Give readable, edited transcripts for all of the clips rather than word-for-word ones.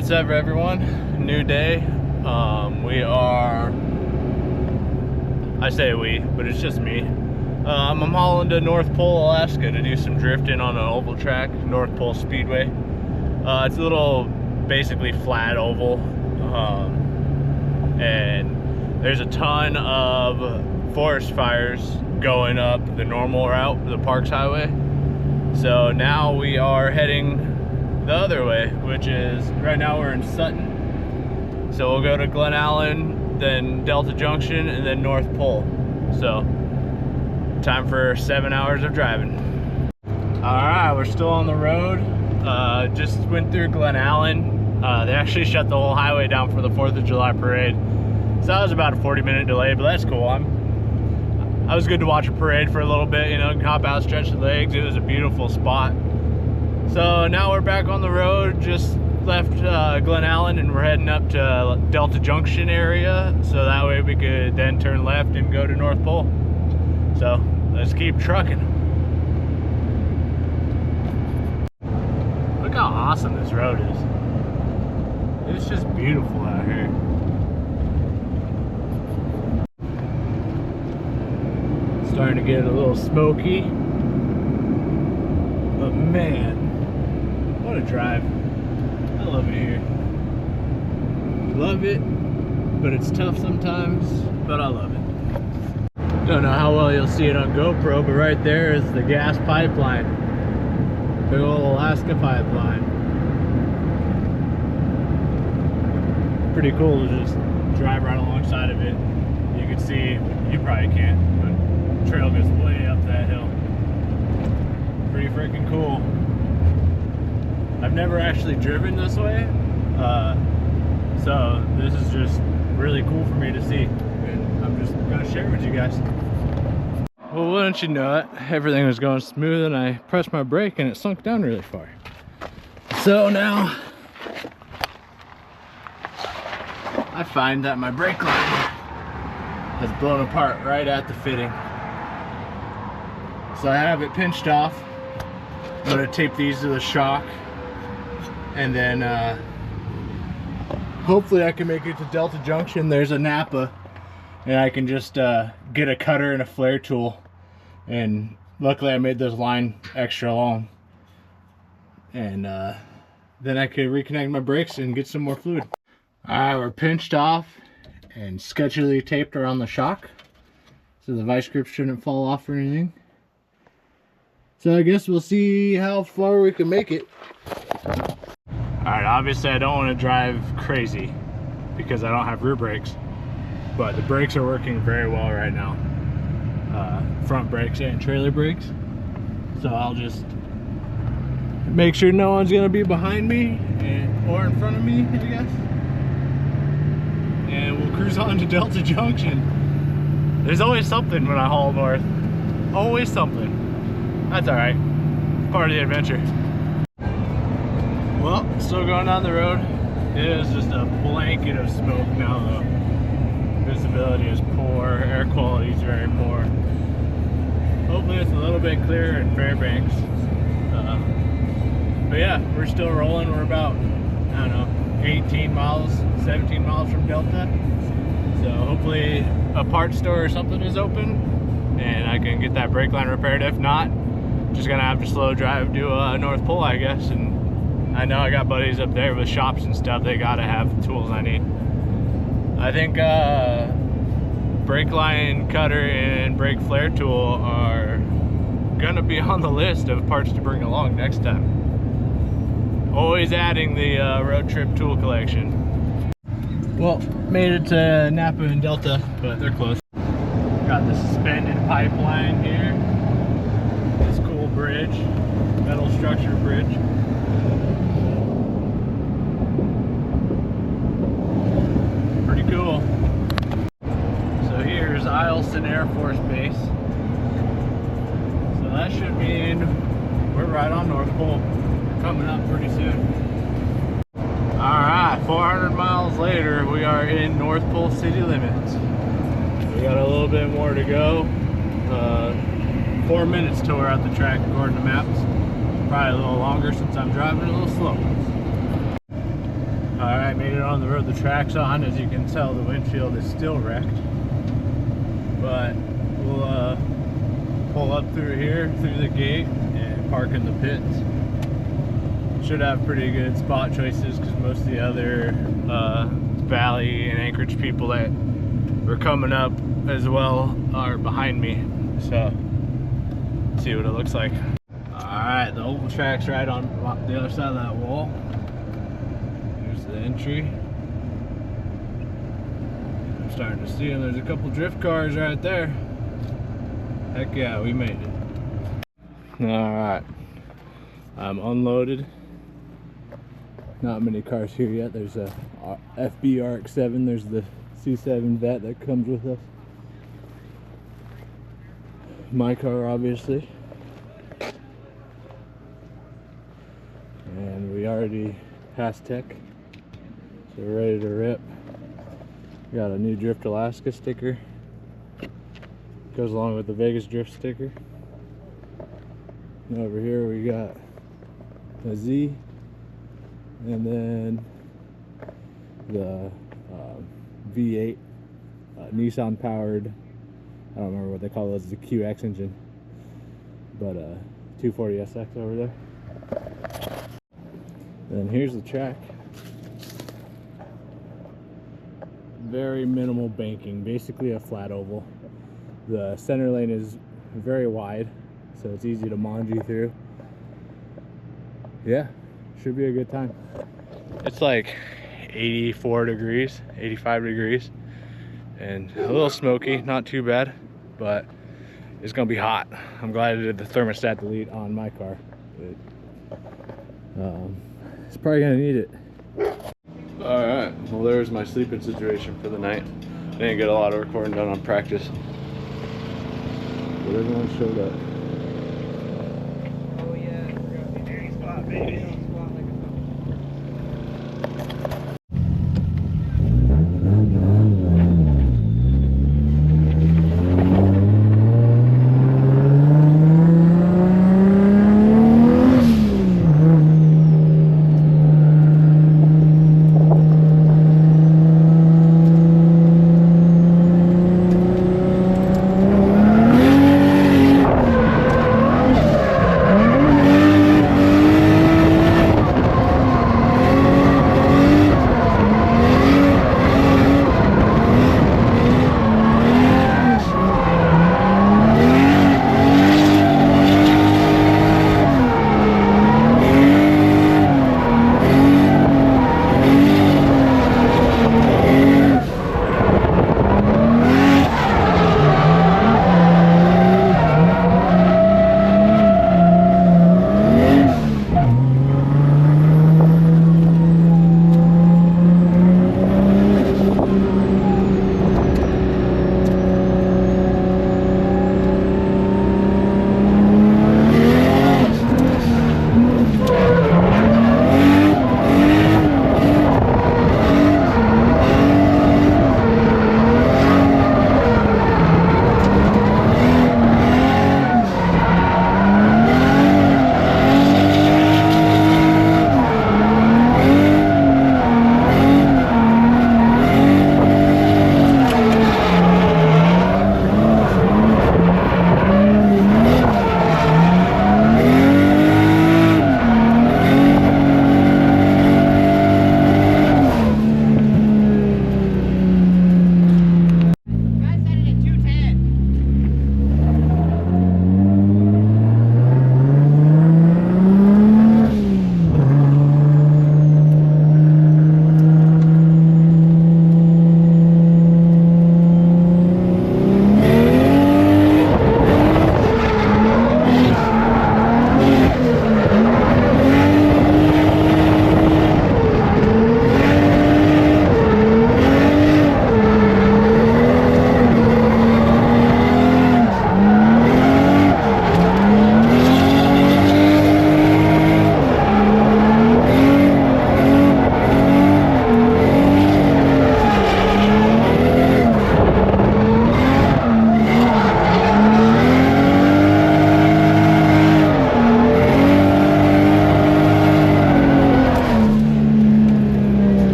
What's up, everyone? New day. I say we, but it's just me. I'm hauling to North Pole, Alaska to do some drifting on an oval track, North Pole Speedway. It's a little, basically flat oval, and there's a ton of forest fires going up the normal route, the Parks Highway. So now we are heading the other way, which is, right now we're in Sutton. So we'll go to Glen Allen, then Delta Junction, and then North Pole. So time for 7 hours of driving. All right, we're still on the road. Just went through Glen Allen. They actually shut the whole highway down for the 4th of July parade. So that was about a 40-minute delay, but that's cool. I was good to watch a parade for a little bit, you know, hop out, stretch the legs. It was a beautiful spot. So now we're back on the road, just left Glen Allen, and we're heading up to Delta Junction area, so that way we could then turn left and go to North Pole. So let's keep trucking. Look how awesome this road is. It's just beautiful out here. Starting to get a little smoky, but man, what a drive. I love it here. Love it, but it's tough sometimes, but I love it. Don't know how well you'll see it on GoPro, but right there is the gas pipeline. Big old Alaska pipeline. Pretty cool to just drive right alongside of it. You can see, you probably can't, but the trail goes way up that hill. Pretty freaking cool. I've never actually driven this way, so this is just really cool for me to see, and I'm just gonna share it with you guys. Well, wouldn't you know it, everything was going smooth and I pressed my brake and it sunk down really far. So now I find that my brake line has blown apart right at the fitting. So I have it pinched off. I'm gonna tape these to the shock, and then hopefully I can make it to Delta Junction. There's a Napa, and I can just get a cutter and a flare tool, and luckily I made this line extra long, and then I could reconnect my brakes and get some more fluid. Alright, we're pinched off and sketchily taped around the shock so the vice grip shouldn't fall off or anything. So I guess we'll see how far we can make it. Alright, obviously I don't want to drive crazy because I don't have rear brakes, but the brakes are working very well right now. Front brakes and trailer brakes. So I'll just make sure no one's going to be behind me or in front of me, I guess. And we'll cruise on to Delta Junction. There's always something when I haul north. Always something. That's alright. Part of the adventure. Well, still going down the road. It is just a blanket of smoke now though. Visibility is poor, air quality is very poor. Hopefully it's a little bit clearer in Fairbanks. But yeah, we're still rolling. We're about, I don't know, 18 miles, 17 miles from Delta. So hopefully a parts store or something is open and I can get that brake line repaired. If not, just gonna have to slow drive to North Pole, I guess. And I know I got buddies up there with shops and stuff. They gotta have the tools I need. I think brake line cutter and brake flare tool are gonna be on the list of parts to bring along next time. Always adding the road trip tool collection. Well, made it to Napa and Delta, but they're close. Got the suspended pipeline here. This cool bridge, metal structure bridge. Pretty cool. So here's Eielson Air Force Base. So that should mean we're right on North Pole. Coming up pretty soon. Alright, 400 miles later, we are in North Pole city limits. We got a little bit more to go. 4 minutes till we're at the track according to maps. Probably a little longer since I'm driving a little slow. Alright, made it on the road the track's on. As you can tell, the windshield is still wrecked. But we'll pull up through here, through the gate, and park in the pits. Should have pretty good spot choices because most of the other Valley and Anchorage people that were coming up as well are behind me. So, let's see what it looks like. Alright, the oval track's right on the other side of that wall. Here's the entry. I'm starting to see them. There's a couple drift cars right there. Heck yeah, we made it. Alright, I'm unloaded. Not many cars here yet. There's a FB RX-7. There's the C7 Vet that comes with us. My car, obviously. And we already passed tech, so we're ready to rip. Got a new Drift Alaska sticker. Goes along with the Vegas Drift sticker. And over here we got a Z, and then the V8 Nissan powered, I don't remember what they call those, the QX engine, but 240SX over there. Then here's the track. Very minimal banking, basically a flat oval. The center lane is very wide, so it's easy to manji through. Yeah, should be a good time. It's like 84 degrees, 85 degrees, and a little smoky, not too bad, but it's gonna be hot. I'm glad I did the thermostat delete on my car, but it's probably gonna need it. All right, well, there's my sleeping situation for the night. Didn't get a lot of recording done on practice, but everyone showed up. Oh yeah, we're gonna be very spot, baby.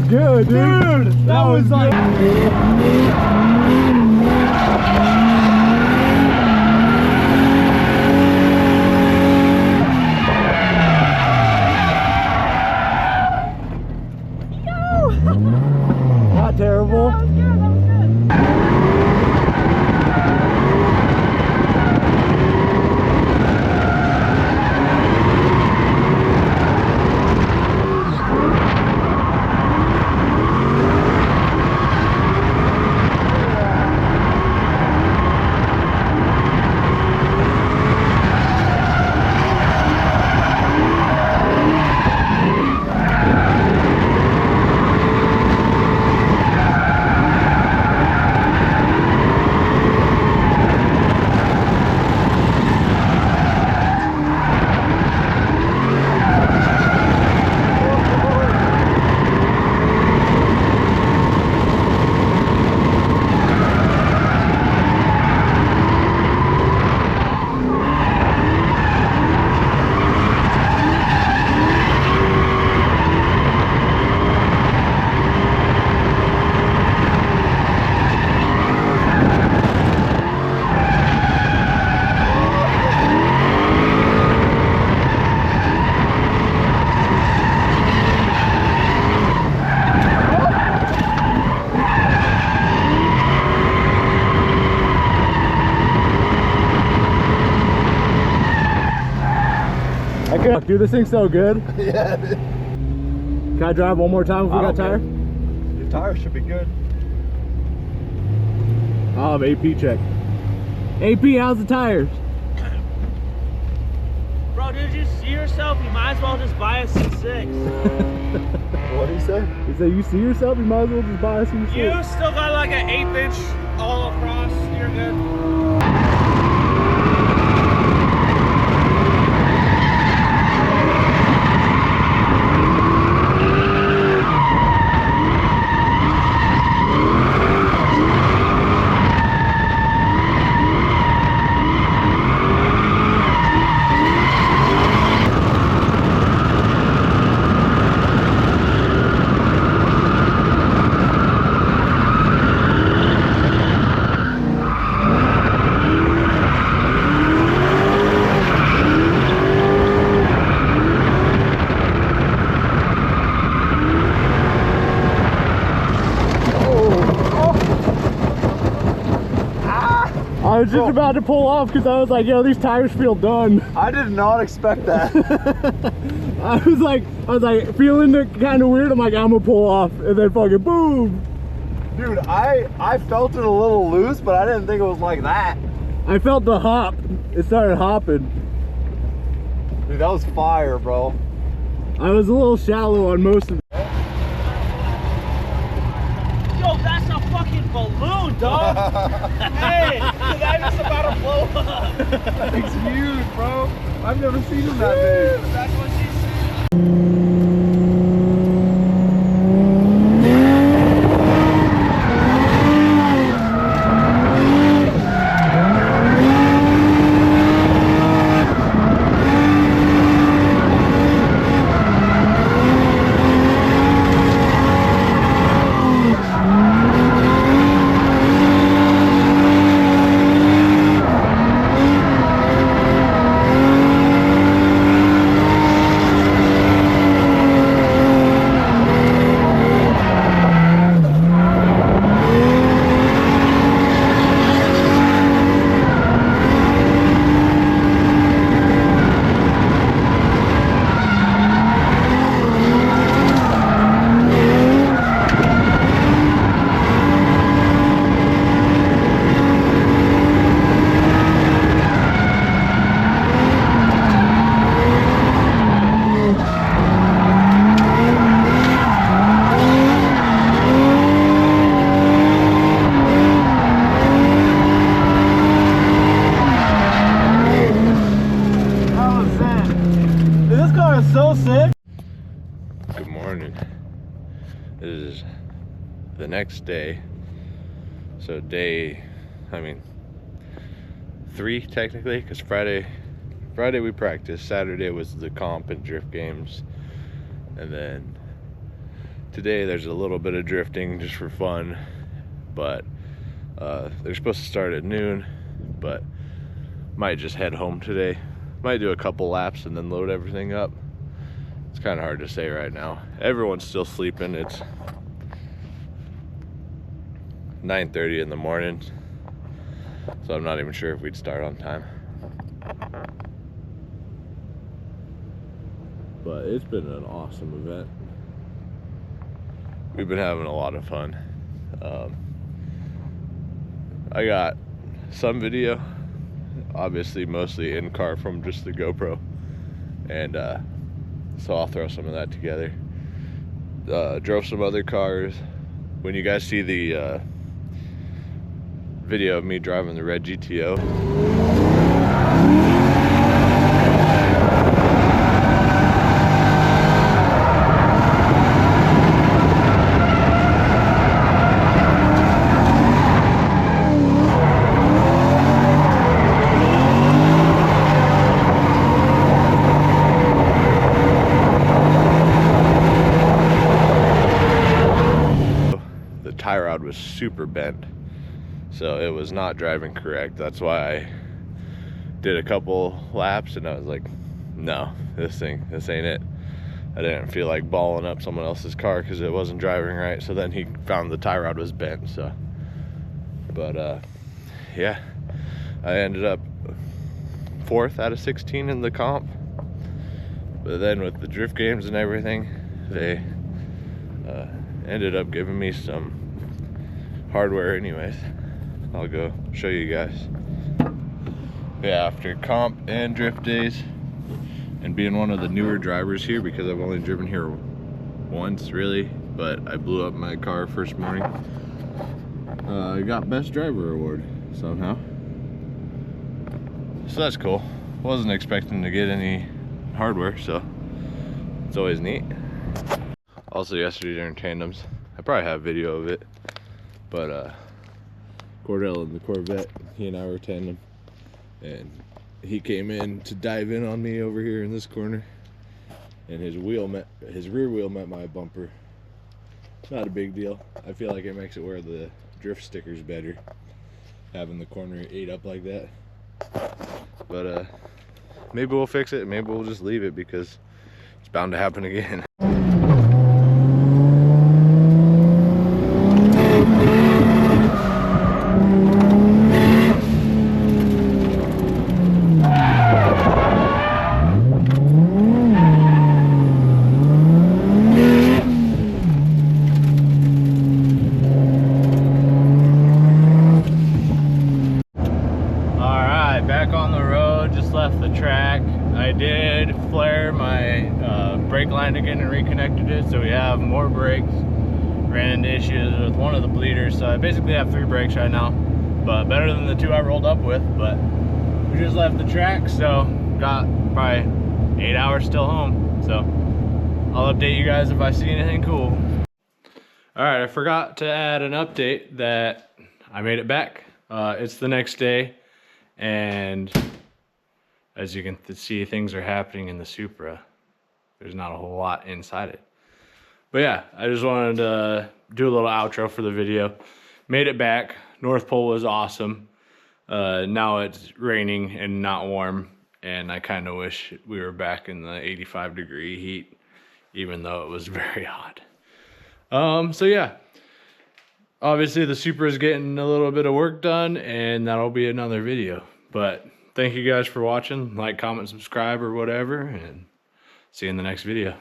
Good, dude. That was like. Not terrible. That was good. That was good. Dude, this thing's so good. Yeah. Can I drive one more time if we got tire? Your tires should be good. I'll have AP check. AP, how's the tires? Bro, did you see yourself? You might as well just buy a C6. What did he say? He said, you see yourself? You might as well just buy a C6. You still got like an 1/8 inch all across. You're good. I was just about to pull off because I was like, yo, these tires feel done. I did not expect that. I was like feeling it kind of weird. I'm like, I'm gonna pull off, and then fucking boom. Dude, I felt it a little loose, but I didn't think it was like that. I felt the hop. It started hopping. Dude, that was fire, bro. I was a little shallow on most of it. Yo, that's a fucking balloon, dog. Hey, that is about to blow up. It's huge, bro. I've never seen him that big. That's what she said. the next day. So day, I mean, 3 technically, because Friday we practiced, Saturday was the comp and drift games, and then today there's a little bit of drifting just for fun, but they're supposed to start at noon, but might just head home today. Might do a couple laps and then load everything up. It's kind of hard to say right now. Everyone's still sleeping. It's 9:30 in the morning, so I'm not even sure if we'd start on time. But it's been an awesome event. We've been having a lot of fun. I got some video, obviously mostly in car from just the GoPro, and so I'll throw some of that together. Drove some other cars. When you guys see the video of me driving the red GTO, tie rod was super bent, so it was not driving correct. That's why I did a couple laps and I was like, no, this ain't it. I didn't feel like balling up someone else's car because it wasn't driving right. So then he found the tie rod was bent. So, but yeah, I ended up 4th out of 16 in the comp. But then with the drift games and everything, they ended up giving me some hardware anyways. I'll go show you guys. Yeah, after comp and drift days, and being one of the newer drivers here, because I've only driven here once really, but I blew up my car first morning, I got best driver award somehow, so that's cool. Wasn't expecting to get any hardware, so it's always neat. Also yesterday during tandems, I probably have video of it, but Cordell in the Corvette, he and I were tandem, and he came in to dive in on me over here in this corner, and his rear wheel met my bumper. Not a big deal. I feel like it makes it where the drift sticker's better, having the corner ate up like that. But maybe we'll fix it, maybe we'll just leave it because it's bound to happen again. I did flare my brake line again and reconnected it, so we have more brakes. Ran into issues with one of the bleeders, so I basically have 3 brakes right now, but better than the 2 I rolled up with. But we just left the track, so got probably 8 hours still home, so I'll update you guys if I see anything cool. All right, I forgot to add an update that I made it back. It's the next day, and as you can see, things are happening in the Supra. There's not a whole lot inside it. But yeah, I just wanted to do a little outro for the video. Made it back. North Pole was awesome. Now it's raining and not warm, and I kind of wish we were back in the 85-degree heat, even though it was very hot. So yeah, obviously the Supra is getting a little bit of work done, and that'll be another video. But thank you guys for watching. Like, comment, subscribe, or whatever, and see you in the next video.